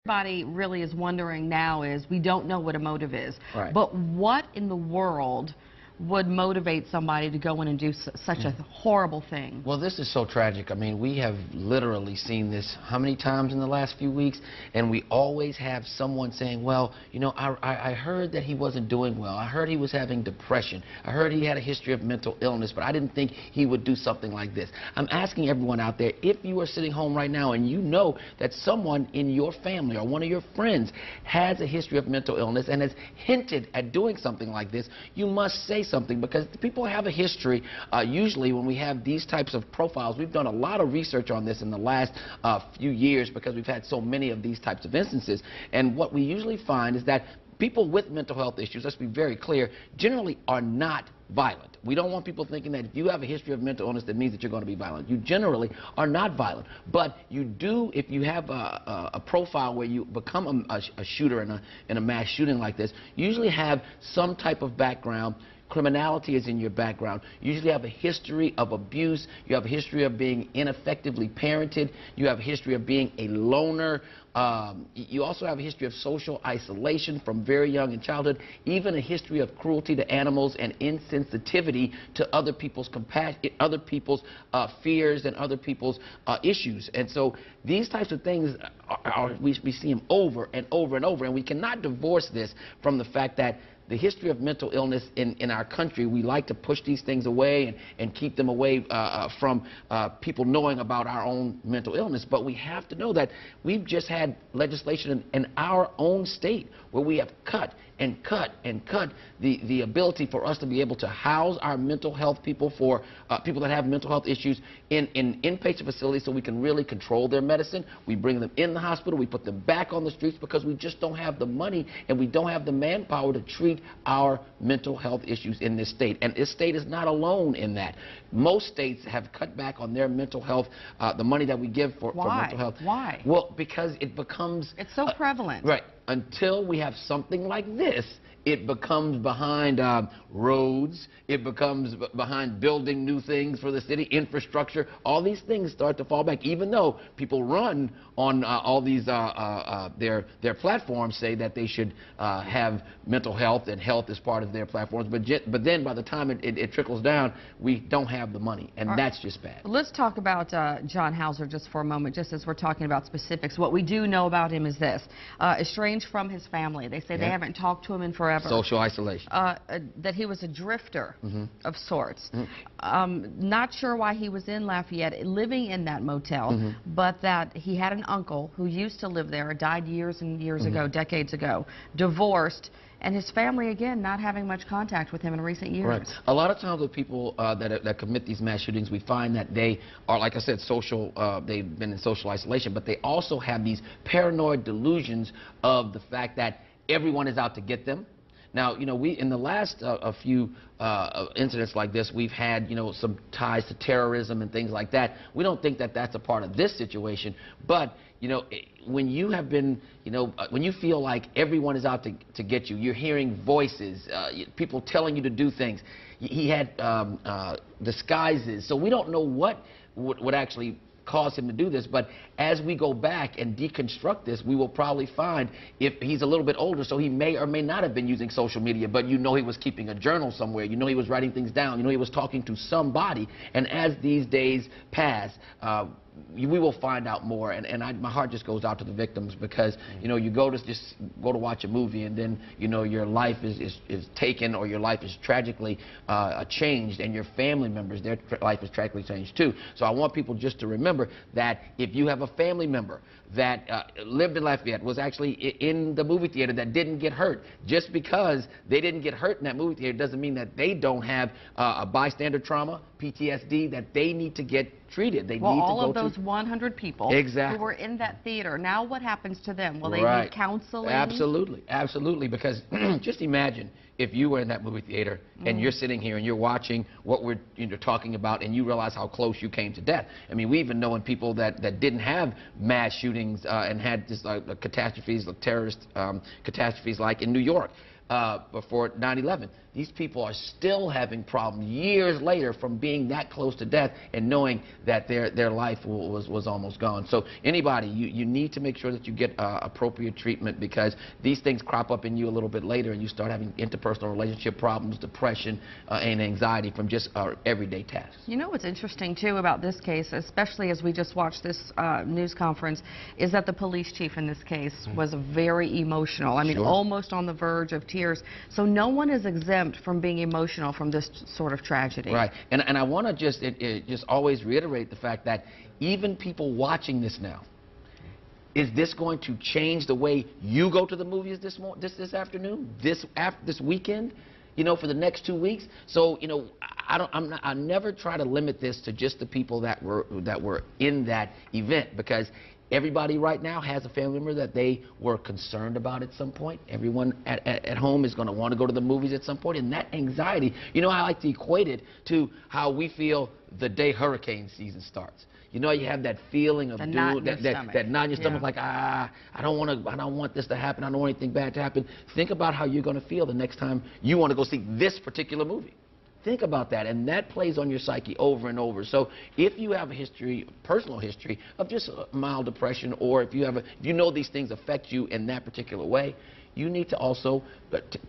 everybody really is wondering now is we don't know what a motive is. Right. But what in the world would motivate somebody to go in and do such a horrible thing? Well, this is so tragic. I mean, we have literally seen this how many times in the last few weeks, and we always have someone saying, well, you know, I heard that he wasn't doing well. I heard he was having depression. I heard he had a history of mental illness, but I didn't think he would do something like this. I'm asking everyone out there, if you are sitting home right now and you know that someone in your family or one of your friends has a history of mental illness and has hinted at doing something like this, you must say something, because people have a history. Usually when we have these types of profiles, we've done a lot of research on this in the last few years because we've had so many of these types of instances, and what we usually find is that people with mental health issues, let's be very clear, generally are not violent. We don't want people thinking that if you have a history of mental illness, that means that you're going to be violent. You generally are not violent, but you do, if you have a profile where you become a shooter in a mass shooting like this, you usually have some type of background. Criminality is in your background. You usually have a history of abuse. You have a history of being ineffectively parented. You have a history of being a loner. You also have a history of social isolation from very young in childhood, even a history of cruelty to animals and insensitivity to other people's fears and other people's issues. And so these types of things we see them over and over and over, and we cannot divorce this from the fact that the history of mental illness in our country, we like to push these things away and keep them away from people knowing about our own mental illness. But we have to know that we've just had legislation in our own state where we have cut and cut and cut the ability for us to be able to house our mental health people, for people that have mental health issues in inpatient facilities, so we can really control their medicine. We bring them in the hospital, we put them back on the streets because we just don't have the money and we don't have the manpower to treat our mental health issues in this state. And this state is not alone in that. Most states have cut back on their mental health, the money that we give for mental health. Why? Well, because it becomes... It's so prevalent. Right. Until we have something like this, it becomes behind roads, it becomes behind building new things for the city, infrastructure. All these things start to fall back, even though people run on all these, their platforms say that they should have mental health and health as part of their platforms. But then by the time it trickles down, we don't have the money, and that's just bad. Let's talk about John Hauser just for a moment, just as we're talking about specifics. What we do know about him is this: estranged from his family. They say they haven't talked to him in forever. Social isolation. That he was a drifter of sorts. Not sure why he was in Lafayette living in that motel, but that he had an uncle who used to live there, died years and years ago, decades ago, divorced, and his family, again, not having much contact with him in recent years. Right. A lot of times with people that commit these mass shootings, we find that they are, like I said, they've been in social isolation, but they also have these paranoid delusions of the fact that everyone is out to get them. Now, you know, in the last a few incidents like this, we've had, you know, some ties to terrorism and things like that. We don't think that that's a part of this situation, but, you know, when you have been, you know, when you feel like everyone is out to get you, you're hearing voices, people telling you to do things. He had disguises, so we don't know what would actually cause him to do this, but as we go back and deconstruct this, we will probably find if he's a little bit older, so he may or may not have been using social media, but you know he was keeping a journal somewhere, you know he was writing things down, you know he was talking to somebody, and as these days pass, we will find out more, and my heart just goes out to the victims, because you know you go to watch a movie, and then you know your life is taken, or your life is tragically changed, and your family members, their life is tragically changed too. So I want people just to remember that if you have a family member that lived in Lafayette, was actually in the movie theater, that didn't get hurt, just because they didn't get hurt in that movie theater doesn't mean that they don't have a bystander trauma, PTSD, that they need to get treated. They need to go to... all of those 100 people who were in that theater, now what happens to them? Will they need counseling? Absolutely, absolutely, because just imagine if you were in that movie theater and you're sitting here and you're watching what we're talking about, and you realize how close you came to death. I mean, we even know in people that didn't have mass shootings and had just catastrophes, like terrorist catastrophes like in New York before 9/11. these people are still having problems years later from being that close to death and knowing that their life was almost gone. So anybody, you need to make sure that you get appropriate treatment, because these things crop up in you a little bit later and you start having interpersonal relationship problems, depression, and anxiety from just everyday tasks. You know what's interesting too about this case, especially as we just watched this news conference, is that the police chief in this case was very emotional. I mean, Sure. almost on the verge of tears. So no one is exempt from being emotional from this sort of tragedy. Right. And I want to just always reiterate the fact that even people watching this now, is this going to change the way you go to the movies this afternoon, this weekend, you know, for the next 2 weeks? So, you know, I never try to limit this to just the people that were in that event, because everybody right now has a family member that they were concerned about at some point. Everyone at home is going to want to go to the movies at some point, and that anxiety, you know, I like to equate it to how we feel the day hurricane season starts. You know, you have that feeling of doom, that knot in your stomach, like, I don't want this to happen. I don't want anything bad to happen. Think about how you're going to feel the next time you want to go see this particular movie. Think about that, and that plays on your psyche over and over. So if you have a history, personal history of just mild depression, or if you know these things affect you in that particular way, you need to also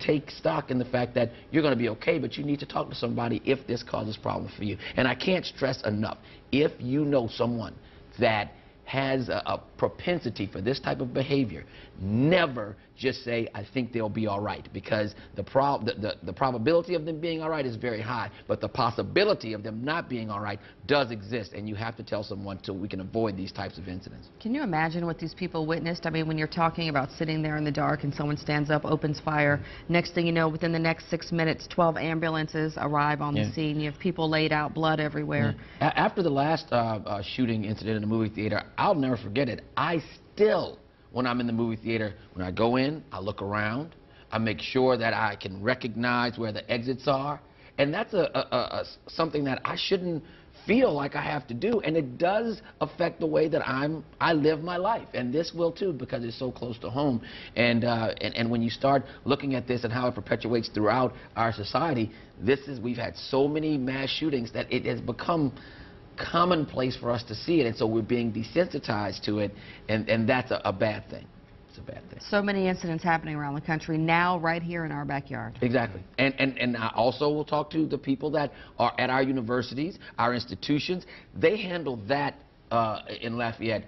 take stock in the fact that you're going to be okay, but you need to talk to somebody if this causes problems for you. And I can't stress enough, if you know someone that has a propensity for this type of behavior, never just say, I think they'll be all right, because the probability of them being all right is very high, but the possibility of them not being all right does exist, and you have to tell someone so we can avoid these types of incidents. Can you imagine what these people witnessed? I mean, when you're talking about sitting there in the dark and someone stands up, opens fire, next thing you know, within the next 6 minutes, 12 ambulances arrive on the scene. You have people laid out, blood everywhere. After the last shooting incident in the movie theater, I'll never forget it. I still, when I'm in the movie theater, when I go in, I look around, I make sure that I can recognize where the exits are, and that's something that I shouldn't feel like I have to do, and it does affect the way that I live my life, and this will too, because it's so close to home. And when you start looking at this and how it perpetuates throughout our society, we've had so many mass shootings that it has become commonplace for us to see it, and so we're being desensitized to it, and that's a bad thing. It's a bad thing. So many incidents happening around the country now, right here in our backyard. Exactly. And I also will talk to the people that are at our universities, our institutions. They handle that in Lafayette.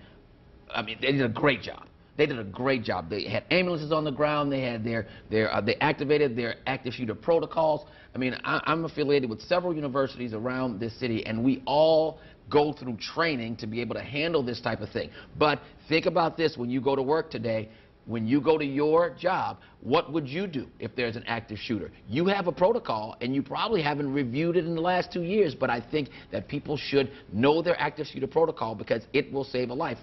I mean, they did a great job. They did a great job. They had ambulances on the ground. They had they activated their active shooter protocols. I mean, I'm affiliated with several universities around this city, and we all go through training to be able to handle this type of thing. But think about this: when you go to work today, when you go to your job, what would you do if there's an active shooter? You have a protocol, and you probably haven't reviewed it in the last 2 years, but I think that people should know their active shooter protocol, because it will save a life.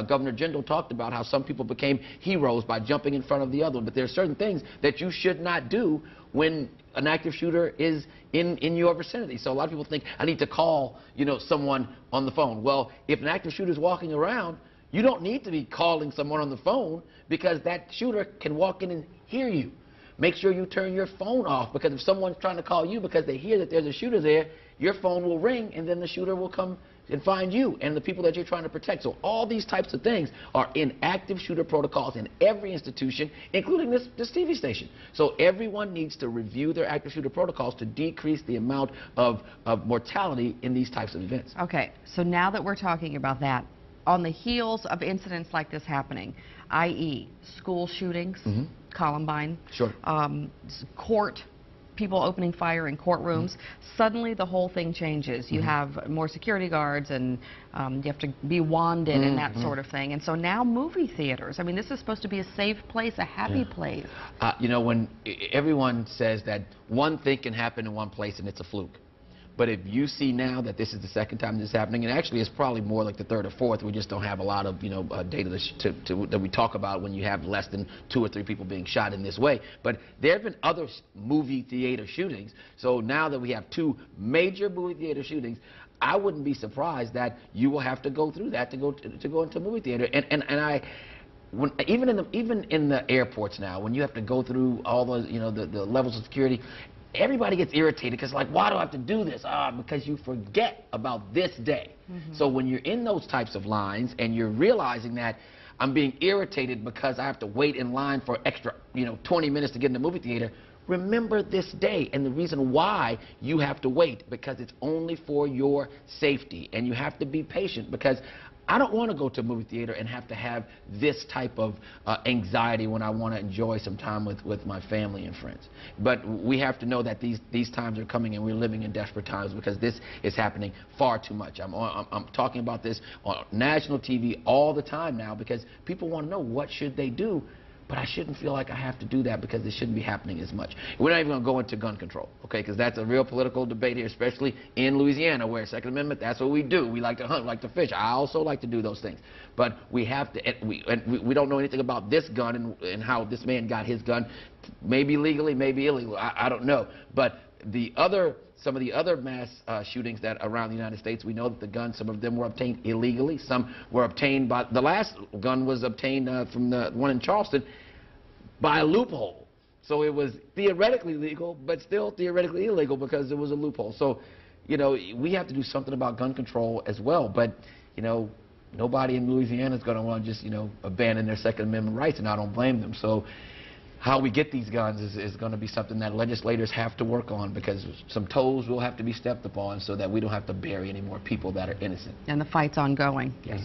Governor Jindal talked about how some people became heroes by jumping in front of the other one, but there are certain things that you should not do when an active shooter is in your vicinity. So a lot of people think, I need to call, you know, someone on the phone. Well, if an active shooter is walking around, you don't need to be calling someone on the phone, because that shooter can walk in and hear you. Make sure you turn your phone off, because if someone's trying to call you because they hear that there's a shooter there, your phone will ring, and then the shooter will come and find you and the people that you're trying to protect. So all these types of things are in active shooter protocols in every institution, including this TV station. So everyone needs to review their active shooter protocols to decrease the amount of mortality in these types of events. Okay, so now that we're talking about that, on the heels of incidents like this happening, i.e. school shootings, Columbine, court, people opening fire in courtrooms, suddenly the whole thing changes. You have more security guards, and you have to be wanded and that sort of thing. And so now movie theaters, I mean, this is supposed to be a safe place, a happy place. You know, when everyone says that one thing can happen in one place and it's a fluke. But if you see now that this is the second time this is happening, and actually it's probably more like the third or fourth, we just don't have a lot of, you know, data that we talk about when you have less than 2 or 3 people being shot in this way. But there have been other movie theater shootings. So now that we have 2 major movie theater shootings, I wouldn't be surprised that you will have to go through that to go into a movie theater. Even in the airports now, when you have to go through all the, you know, the levels of security, everybody gets irritated because, like, why do I have to do this? Because you forget about this day. So when you're in those types of lines and you're realizing that I'm being irritated because I have to wait in line for extra, 20 minutes to get in the movie theater, remember this day and the reason why you have to wait, because it's only for your safety. And you have to be patient, because I don't want to go to a movie theater and have to have this type of anxiety when I want to enjoy some time with my family and friends. But we have to know that these times are coming, and we're living in desperate times, because this is happening far too much. I'm talking about this on national TV all the time now, because people want to know what should they do. But I shouldn't feel like I have to do that, because it shouldn't be happening as much. We're not even going to go into gun control, okay, because that's a real political debate here, especially in Louisiana, where Second Amendment, that's what we do. We like to hunt, we like to fish. I also like to do those things. But we have to, we don't know anything about this gun and how this man got his gun, maybe legally, maybe illegally, I don't know. But some of the other mass shootings that around the United States, we know that the guns, some of them were obtained illegally. Some were obtained by, the last gun was obtained from the one in Charleston by a loophole. So it was theoretically legal, but still theoretically illegal, because there was a loophole. So, we have to do something about gun control as well. But, nobody in Louisiana is going to want to just, abandon their Second Amendment rights, and I don't blame them. So how we get these guns is going to be something that legislators have to work on, because some toes will have to be stepped upon so that we don't have to bury any more people that are innocent. And the fight's ongoing. Yes.